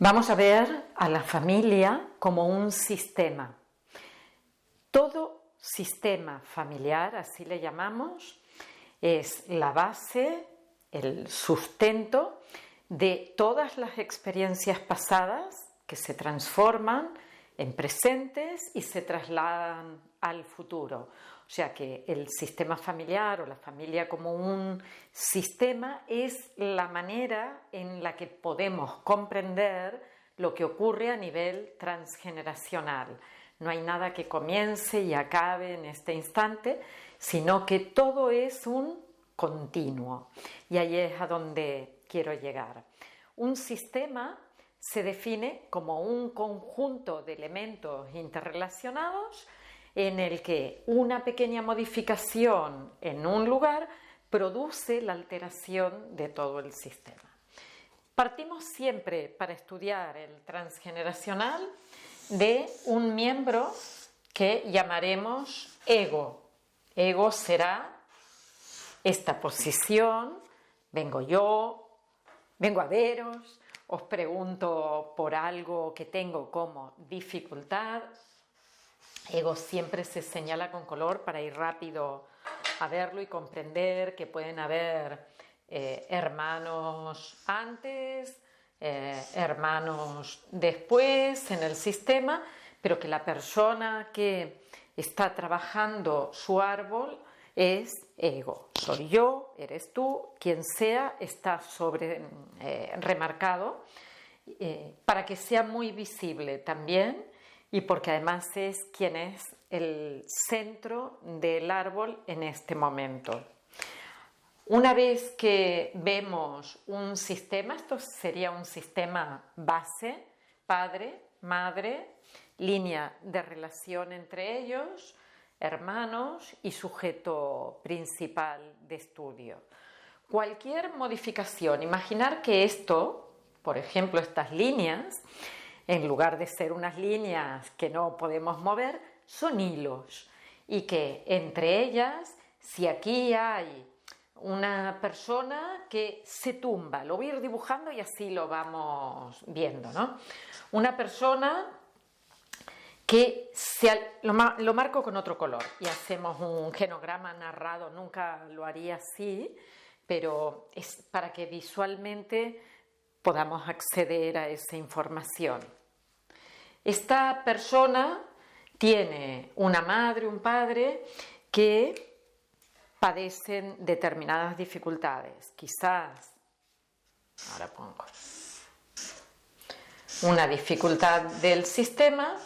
Vamos a ver a la familia como un sistema. Todo sistema familiar, así le llamamos, es la base, el sustento de todas las experiencias pasadas que se transforman en presentes y se trasladan al futuro. O sea que el sistema familiar o la familia como un sistema es la manera en la que podemos comprender lo que ocurre a nivel transgeneracional. No hay nada que comience y acabe en este instante, sino que todo es un continuo. Y ahí es a donde quiero llegar. Un sistema se define como un conjunto de elementos interrelacionados en el que una pequeña modificación en un lugar produce la alteración de todo el sistema. Partimos siempre para estudiar el transgeneracional de un miembro que llamaremos ego. Ego será esta posición, vengo yo, vengo a veros, os pregunto por algo que tengo como dificultad. Ego siempre se señala con color para ir rápido a verlo y comprender que pueden haber hermanos antes, hermanos después en el sistema, pero que la persona que está trabajando su árbol es ego. Soy yo, eres tú, quien sea, está remarcado para que sea muy visible también y porque además es quien es el centro del árbol en este momento. Una vez que vemos un sistema, esto sería un sistema base, padre, madre, línea de relación entre ellos, hermanos y sujeto principal de estudio. Cualquier modificación, imaginar que esto, por ejemplo, estas líneas, en lugar de ser unas líneas que no podemos mover, son hilos y que entre ellas, si aquí hay una persona que se tumba, lo voy a ir dibujando y así lo vamos viendo, ¿no? Una persona que lo marco con otro color y hacemos un genograma narrado, nunca lo haría así, pero es para que visualmente podamos acceder a esa información. Esta persona tiene una madre, un padre que padecen determinadas dificultades. Quizás, ahora pongo, una dificultad del sistema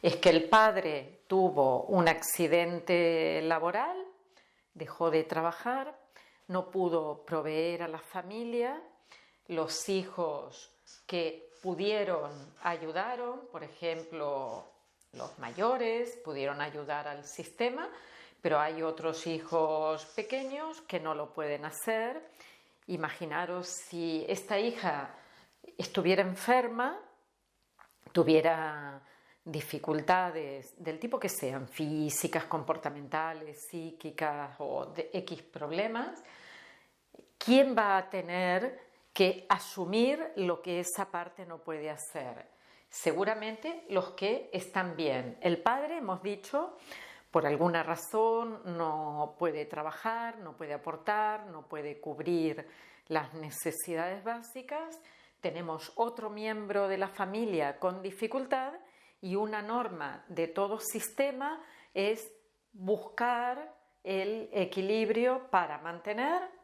es que el padre tuvo un accidente laboral, dejó de trabajar, no pudo proveer a la familia, los hijos que pudieron ayudaron, por ejemplo, los mayores pudieron ayudar al sistema, pero hay otros hijos pequeños que no lo pueden hacer. Imaginaros si esta hija estuviera enferma, tuviera dificultades del tipo que sean, físicas, comportamentales, psíquicas o de X problemas, ¿quién va a tener que asumir lo que esa parte no puede hacer? Seguramente los que están bien. El padre, hemos dicho, por alguna razón no puede trabajar, no puede aportar, no puede cubrir las necesidades básicas. Tenemos otro miembro de la familia con dificultad y una norma de todo sistema es buscar el equilibrio para mantener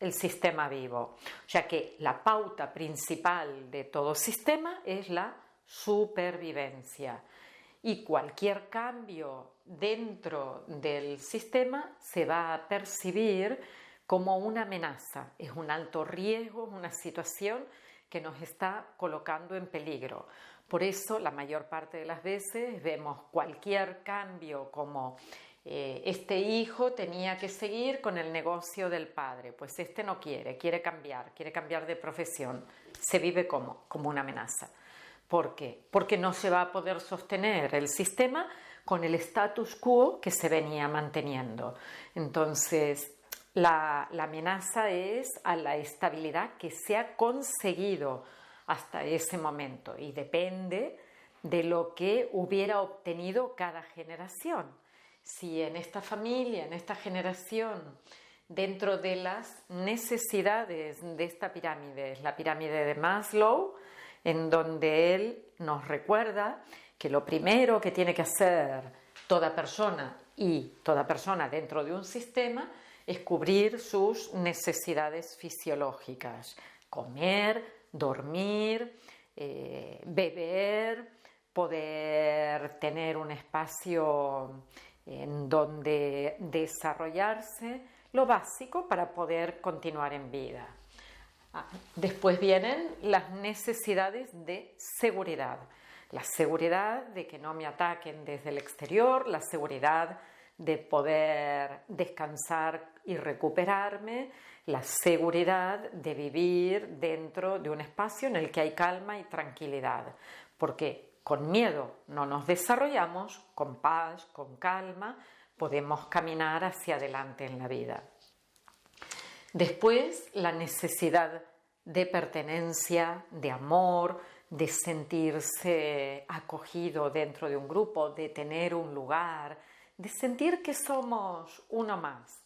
el sistema vivo. O sea que la pauta principal de todo sistema es la supervivencia. Y cualquier cambio dentro del sistema se va a percibir como una amenaza. Es un alto riesgo, una situación que nos está colocando en peligro. Por eso, la mayor parte de las veces vemos cualquier cambio como este hijo tenía que seguir con el negocio del padre, pues este no quiere cambiar de profesión. Se vive como una amenaza. ¿Por qué? Porque no se va a poder sostener el sistema con el status quo que se venía manteniendo. Entonces, la amenaza es a la estabilidad que se ha conseguido hasta ese momento y depende de lo que hubiera obtenido cada generación. Si en esta familia, en esta generación, dentro de las necesidades de esta pirámide, la pirámide de Maslow, en donde él nos recuerda que lo primero que tiene que hacer toda persona dentro de un sistema es cubrir sus necesidades fisiológicas: comer, dormir, beber, poder tener un espacio en donde desarrollarse, lo básico para poder continuar en vida. Después vienen las necesidades de seguridad. La seguridad de que no me ataquen desde el exterior, la seguridad de poder descansar y recuperarme, la seguridad de vivir dentro de un espacio en el que hay calma y tranquilidad, porque con miedo no nos desarrollamos, con paz, con calma, podemos caminar hacia adelante en la vida. Después, la necesidad de pertenencia, de amor, de sentirse acogido dentro de un grupo, de tener un lugar, de sentir que somos uno más.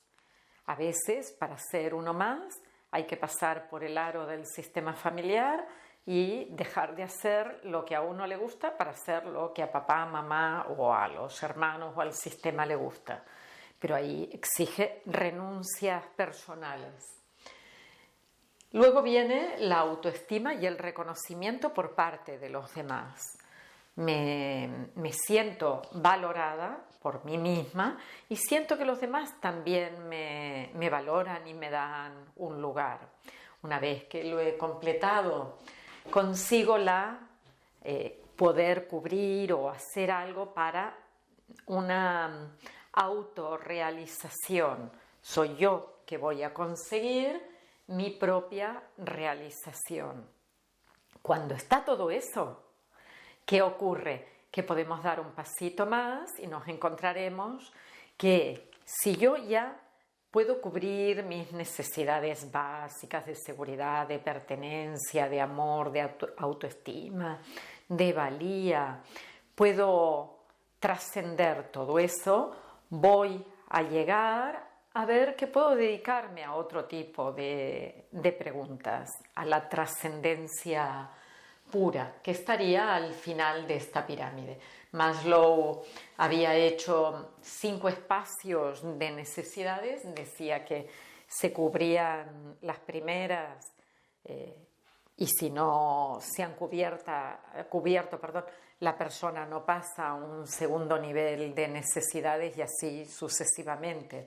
A veces, para ser uno más, hay que pasar por el aro del sistema familiar y dejar de hacer lo que a uno le gusta para hacer lo que a papá, mamá o a los hermanos o al sistema le gusta. Pero ahí exige renuncias personales. Luego viene la autoestima y el reconocimiento por parte de los demás. Me siento valorada por mí misma y siento que los demás también me valoran y me dan un lugar. Una vez que lo he completado, consigo poder cubrir o hacer algo para una autorrealización. Soy yo que voy a conseguir mi propia realización. Cuando está todo eso, ¿qué ocurre? Que podemos dar un pasito más y nos encontraremos que si yo ya puedo cubrir mis necesidades básicas de seguridad, de pertenencia, de amor, de autoestima, de valía, puedo trascender todo eso, voy a llegar a ver que puedo dedicarme a otro tipo de preguntas, a la trascendencia pura, que estaría al final de esta pirámide. Maslow había hecho 5 espacios de necesidades, decía que se cubrían las primeras y si no se han cubierto, la persona no pasa a un segundo nivel de necesidades y así sucesivamente.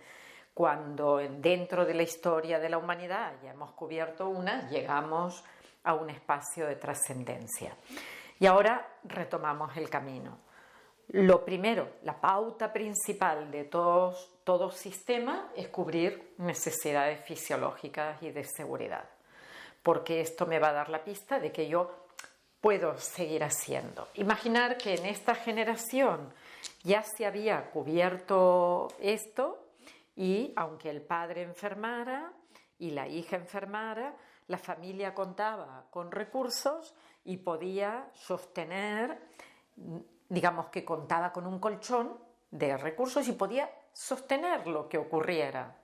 Cuando dentro de la historia de la humanidad ya hemos cubierto una, llegamos a un espacio de trascendencia. Y ahora retomamos el camino. Lo primero, la pauta principal de todo sistema es cubrir necesidades fisiológicas y de seguridad, porque esto me va a dar la pista de que yo puedo seguir haciendo. Imaginar que en esta generación ya se había cubierto esto y aunque el padre enfermara y la hija enfermara, la familia contaba con recursos y podía sostener, digamos que contaba con un colchón de recursos y podía sostener lo que ocurriera.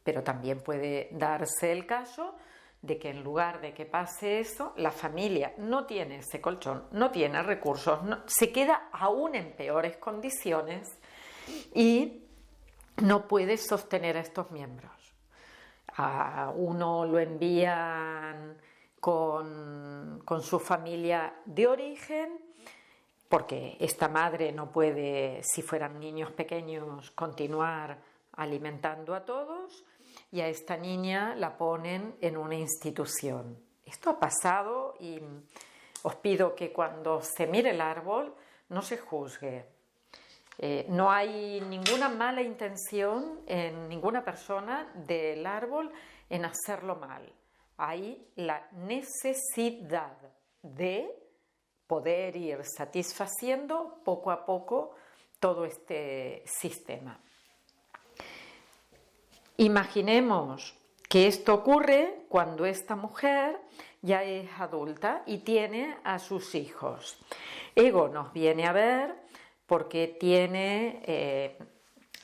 Pero también puede darse el caso de que en lugar de que pase eso, la familia no tiene ese colchón, no tiene recursos, se queda aún en peores condiciones y no puede sostener a estos miembros. A uno lo envían con su familia de origen, porque esta madre no puede, si fueran niños pequeños, continuar alimentando a todos, y a esta niña la ponen en una institución. Esto ha pasado y os pido que cuando se mire el árbol no se juzgue. No hay ninguna mala intención en ninguna persona del árbol en hacerlo mal. Hay la necesidad de poder ir satisfaciendo poco a poco todo este sistema. Imaginemos que esto ocurre cuando esta mujer ya es adulta y tiene a sus hijos. Ego nos viene a ver porque tiene,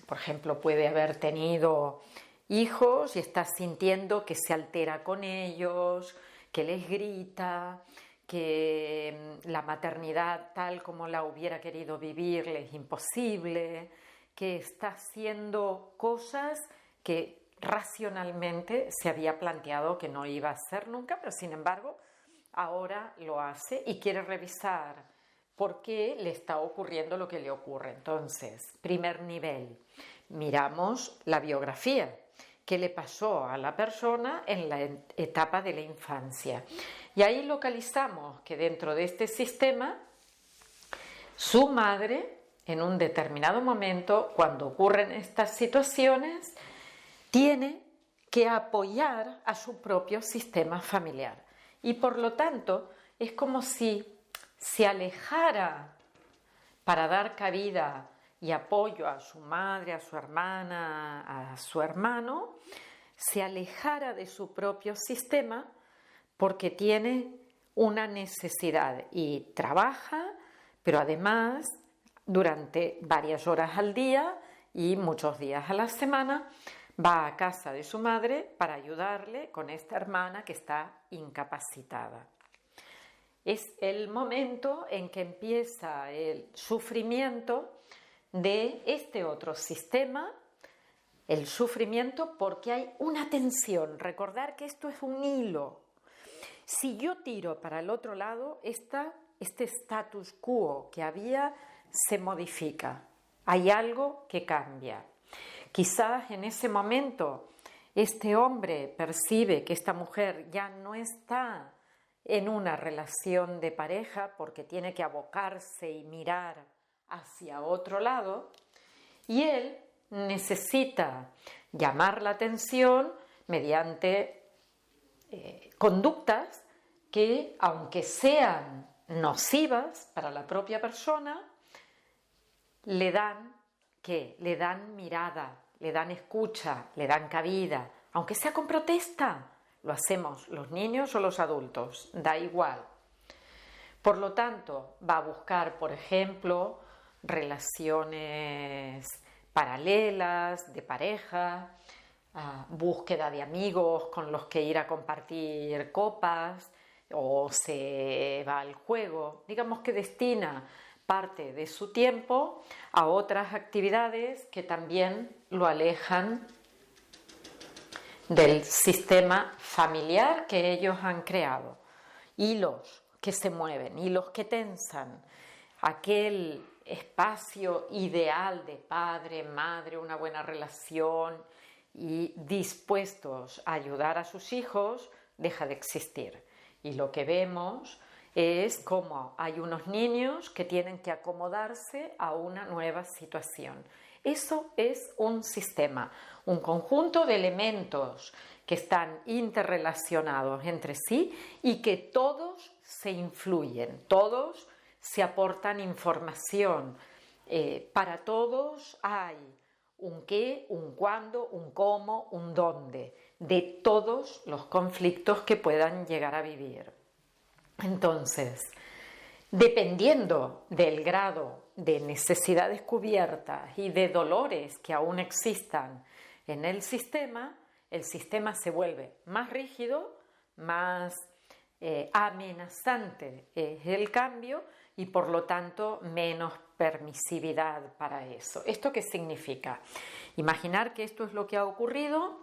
por ejemplo, puede haber tenido hijos y está sintiendo que se altera con ellos, que les grita, que la maternidad tal como la hubiera querido vivir le es imposible, que está haciendo cosas que racionalmente se había planteado que no iba a hacer nunca, pero sin embargo ahora lo hace y quiere revisar por qué le está ocurriendo lo que le ocurre. Entonces, primer nivel, miramos la biografía. ¿Qué le pasó a la persona en la etapa de la infancia? Y ahí localizamos que dentro de este sistema, su madre, en un determinado momento, cuando ocurren estas situaciones, tiene que apoyar a su propio sistema familiar. Y por lo tanto, es como si se alejara para dar cabida y apoyo a su madre, a su hermana, a su hermano, se alejara de su propio sistema porque tiene una necesidad y trabaja, pero además durante varias horas al día y muchos días a la semana va a casa de su madre para ayudarle con esta hermana que está incapacitada. Es el momento en que empieza el sufrimiento de este otro sistema, el sufrimiento porque hay una tensión. Recordar que esto es un hilo. Si yo tiro para el otro lado, este status quo que había se modifica. Hay algo que cambia. Quizás en ese momento este hombre percibe que esta mujer ya no está en una relación de pareja porque tiene que abocarse y mirar hacia otro lado, y él necesita llamar la atención mediante conductas que, aunque sean nocivas para la propia persona, le dan mirada, le dan escucha, le dan cabida, aunque sea con protesta. Lo hacemos los niños o los adultos, da igual. Por lo tanto, va a buscar, por ejemplo, relaciones paralelas, de pareja, búsqueda de amigos con los que ir a compartir copas, o se va al juego. Digamos que destina parte de su tiempo a otras actividades que también lo alejan del sistema familiar que ellos han creado. Hilos que se mueven, hilos que tensan. Aquel espacio ideal de padre, madre, una buena relación y dispuestos a ayudar a sus hijos, deja de existir. Y lo que vemos es cómo hay unos niños que tienen que acomodarse a una nueva situación. Eso es un sistema, un conjunto de elementos que están interrelacionados entre sí y que todos se influyen, todos se aportan información. Para todos hay un qué, un cuándo, un cómo, un dónde, de todos los conflictos que puedan llegar a vivir. Entonces, dependiendo del grado de necesidades cubiertas y de dolores que aún existan en el sistema se vuelve más rígido, más amenazante es el cambio y por lo tanto menos permisividad para eso. ¿Esto qué significa? Imaginar que esto es lo que ha ocurrido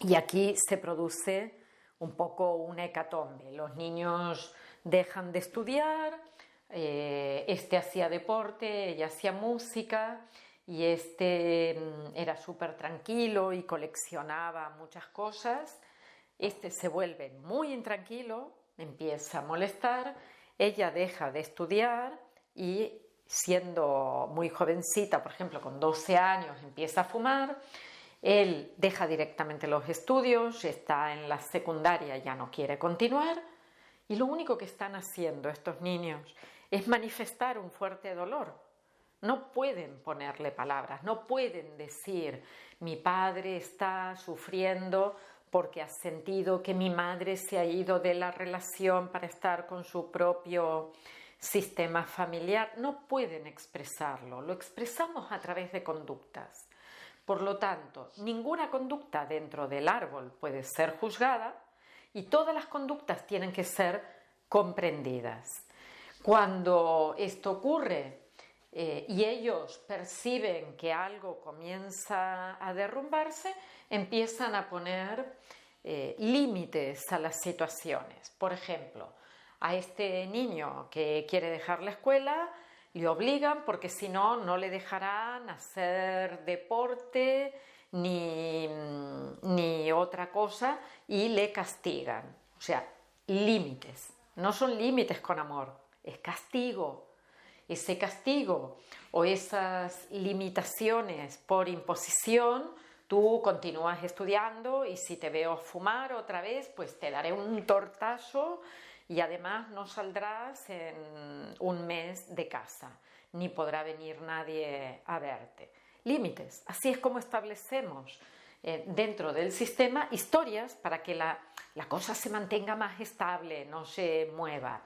y aquí se produce un poco una hecatombe. Los niños dejan de estudiar, este hacía deporte, ella hacía música y este era súper tranquilo y coleccionaba muchas cosas. Este se vuelve muy intranquilo, empieza a molestar, ella deja de estudiar y siendo muy jovencita, por ejemplo con 12 años, empieza a fumar. Él deja directamente los estudios, está en la secundaria, ya no quiere continuar y lo único que están haciendo estos niños es manifestar un fuerte dolor. No pueden ponerle palabras, no pueden decir mi padre está sufriendo porque ha sentido que mi madre se ha ido de la relación para estar con su propio sistema familiar, no pueden expresarlo, lo expresamos a través de conductas. Por lo tanto, ninguna conducta dentro del árbol puede ser juzgada y todas las conductas tienen que ser comprendidas. Cuando esto ocurre y ellos perciben que algo comienza a derrumbarse, empiezan a poner límites a las situaciones. Por ejemplo, a este niño que quiere dejar la escuela le obligan porque si no, no le dejarán hacer deporte ni otra cosa y le castigan. O sea, límites. No son límites con amor, es castigo. Ese castigo o esas limitaciones por imposición, tú continúas estudiando y si te veo fumar otra vez, pues te daré un tortazo y además no saldrás en un mes de casa, ni podrá venir nadie a verte. Límites, así es como establecemos dentro del sistema historias para que la cosa se mantenga más estable, no se mueva.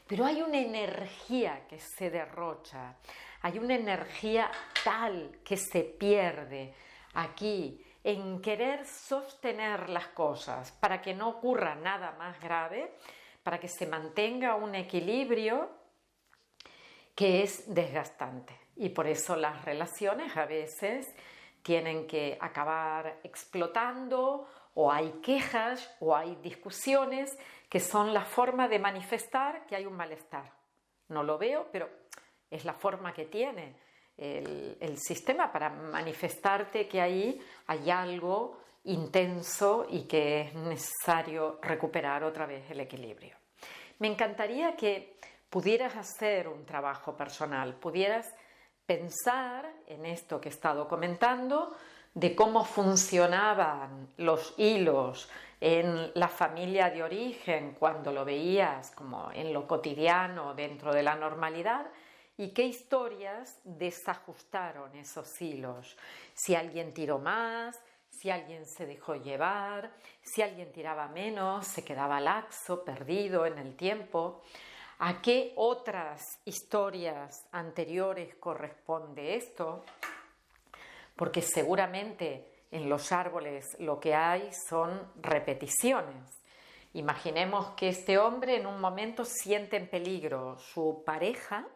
Pero hay una energía que se derrocha, hay una energía tal que se pierde aquí en querer sostener las cosas para que no ocurra nada más grave, para que se mantenga un equilibrio que es desgastante. Y por eso las relaciones a veces tienen que acabar explotando, o hay quejas o hay discusiones que son la forma de manifestar que hay un malestar. No lo veo, pero es la forma que tiene el sistema para manifestarte que ahí hay algo intenso y que es necesario recuperar otra vez el equilibrio. Me encantaría que pudieras hacer un trabajo personal, pudieras pensar en esto que he estado comentando, de cómo funcionaban los hilos en la familia de origen cuando lo veías como en lo cotidiano dentro de la normalidad y qué historias desajustaron esos hilos. Si alguien tiró más, si alguien se dejó llevar, si alguien tiraba menos, se quedaba laxo, perdido en el tiempo. ¿A qué otras historias anteriores corresponde esto? Porque seguramente en los árboles lo que hay son repeticiones. Imaginemos que este hombre en un momento siente en peligro su pareja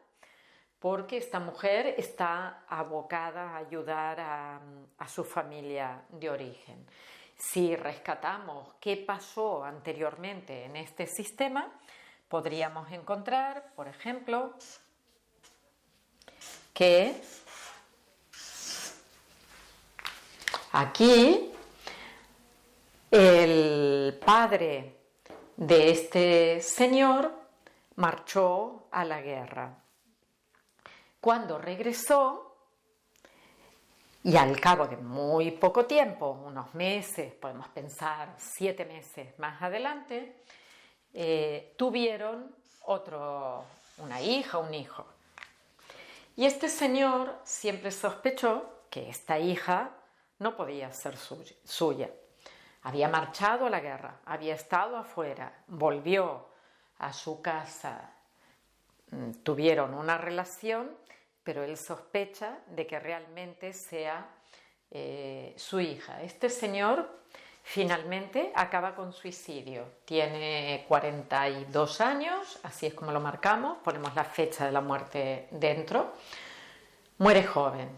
porque esta mujer está abocada a ayudar a su familia de origen. Si rescatamos qué pasó anteriormente en este sistema, podríamos encontrar, por ejemplo, que aquí el padre de este señor marchó a la guerra. Cuando regresó, y al cabo de muy poco tiempo, unos meses, podemos pensar 7 meses más adelante, tuvieron una hija, un hijo. Y este señor siempre sospechó que esta hija no podía ser suya. Había marchado a la guerra, había estado afuera, volvió a su casa, tuvieron una relación, pero él sospecha de que realmente sea su hija. Este señor finalmente acaba con suicidio. Tiene 42 años, así es como lo marcamos, ponemos la fecha de la muerte dentro. Muere joven.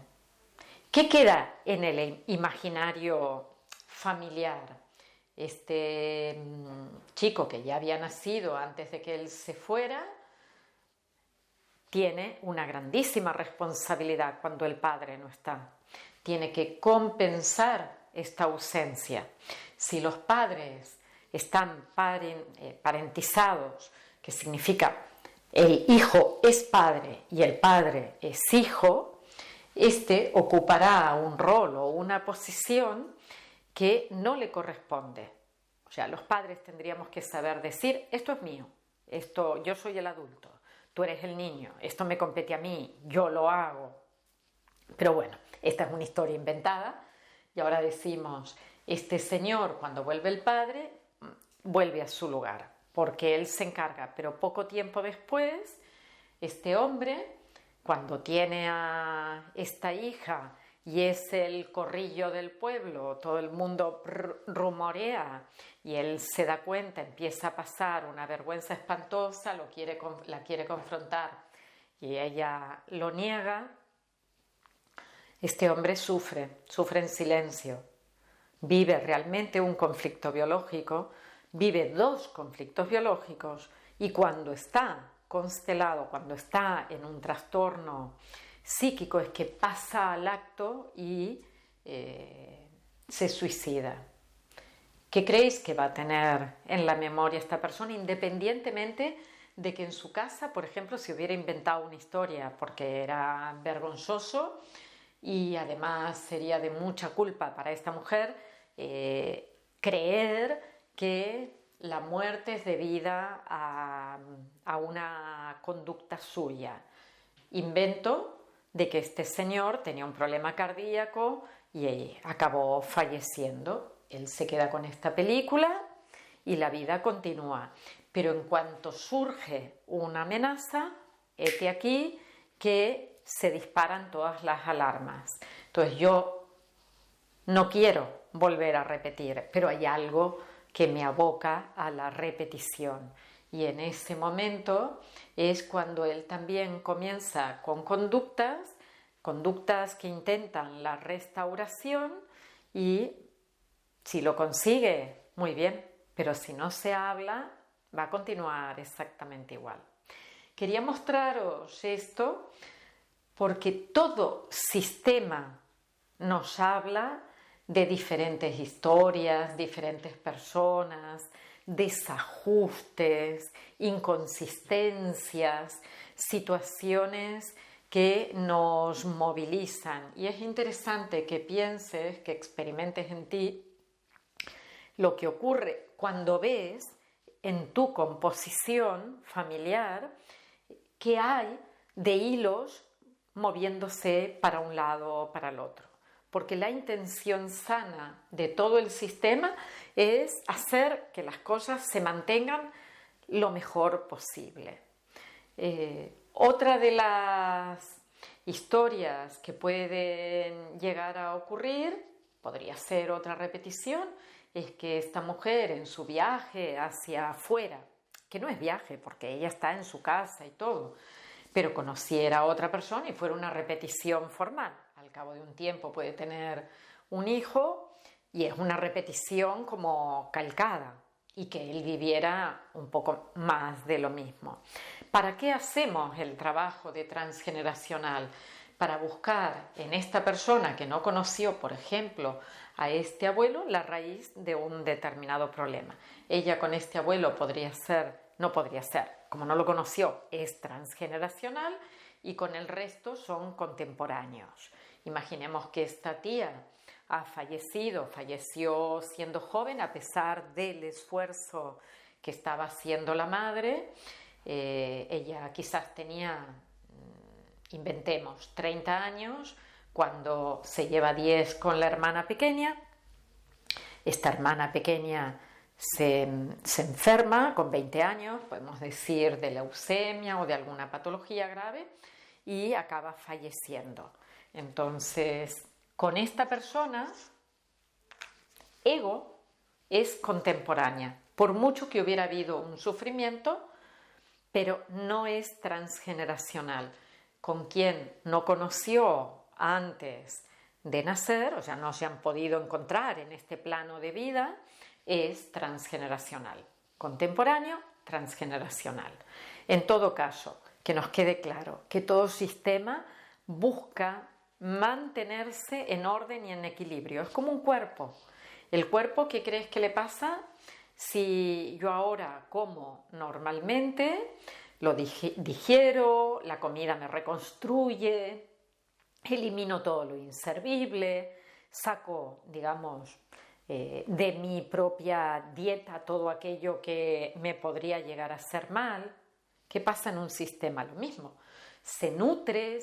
¿Qué queda en el imaginario familiar? Este chico que ya había nacido antes de que él se fuera tiene una grandísima responsabilidad cuando el padre no está. Tiene que compensar esta ausencia. Si los padres están parentizados, que significa el hijo es padre y el padre es hijo, este ocupará un rol o una posición que no le corresponde. O sea, los padres tendríamos que saber decir, esto es mío, yo soy el adulto, tú eres el niño, esto me compete a mí, yo lo hago. Pero bueno, esta es una historia inventada y ahora decimos Este señor, cuando vuelve el padre, vuelve a su lugar, porque él se encarga, pero poco tiempo después, este hombre, cuando tiene a esta hija y es el corrillo del pueblo, todo el mundo rumorea y él se da cuenta, empieza a pasar una vergüenza espantosa, la quiere confrontar y ella lo niega. Este hombre sufre en silencio, vive realmente un conflicto biológico, vive dos conflictos biológicos y cuando está constelado, cuando está en un trastorno psíquico es que pasa al acto y se suicida. ¿Qué creéis que va a tener en la memoria esta persona, independientemente de que en su casa, por ejemplo, se hubiera inventado una historia porque era vergonzoso y además sería de mucha culpa para esta mujer creer que la muerte es debida a una conducta suya? Invento de que este señor tenía un problema cardíaco y acabó falleciendo. Él se queda con esta película y la vida continúa. Pero en cuanto surge una amenaza, hete aquí que se disparan todas las alarmas. Entonces yo no quiero volver a repetir, pero hay algo que me aboca a la repetición. Y en ese momento es cuando él también comienza con conductas que intentan la restauración y si lo consigue, muy bien, pero si no se habla, va a continuar exactamente igual. Quería mostraros esto porque todo sistema nos habla de diferentes historias, diferentes personas, desajustes, inconsistencias, situaciones que nos movilizan. Y es interesante que pienses, que experimentes en ti lo que ocurre cuando ves en tu composición familiar que hay de hilos moviéndose para un lado o para el otro. Porque la intención sana de todo el sistema es hacer que las cosas se mantengan lo mejor posible. Otra de las historias que pueden llegar a ocurrir, podría ser otra repetición, es que esta mujer en su viaje hacia afuera, que no es viaje porque ella está en su casa y todo, pero conociera a otra persona y fuera una repetición formal. Al cabo de un tiempo puede tener un hijo y es una repetición como calcada y que él viviera un poco más de lo mismo. ¿Para qué hacemos el trabajo de transgeneracional? Para buscar en esta persona que no conoció, por ejemplo, a este abuelo, la raíz de un determinado problema. Ella con este abuelo no podría ser, como no lo conoció, es transgeneracional y con el resto son contemporáneos. Imaginemos que esta tía falleció siendo joven a pesar del esfuerzo que estaba haciendo la madre. Ella quizás tenía, inventemos, 30 años cuando se lleva 10 con la hermana pequeña. Esta hermana pequeña se enferma con 20 años, podemos decir de leucemia o de alguna patología grave, y acaba falleciendo. Entonces, con esta persona, ego es contemporánea, por mucho que hubiera habido un sufrimiento, pero no es transgeneracional. Con quien no conoció antes de nacer, o sea, no se han podido encontrar en este plano de vida, es transgeneracional. Contemporáneo, transgeneracional. En todo caso, que nos quede claro que todo sistema busca mantenerse en orden y en equilibrio. Es como un cuerpo. El cuerpo, ¿qué crees que le pasa? Si yo ahora como normalmente, lo digiero, la comida me reconstruye, elimino todo lo inservible, saco, digamos, de mi propia dieta todo aquello que me podría llegar a hacer mal. ¿Qué pasa en un sistema? Lo mismo. Se nutre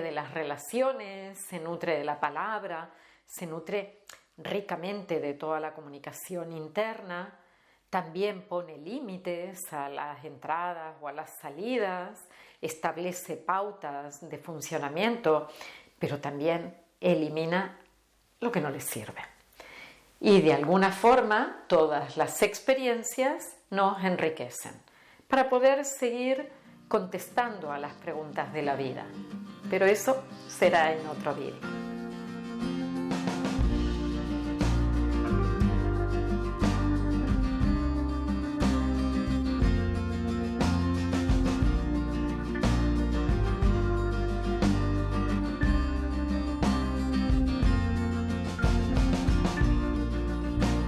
de las relaciones, se nutre de la palabra, se nutre ricamente de toda la comunicación interna, también pone límites a las entradas o a las salidas, establece pautas de funcionamiento, pero también elimina lo que no le sirve. Y de alguna forma todas las experiencias nos enriquecen para poder seguir contestando a las preguntas de la vida. Pero eso será en otro vídeo.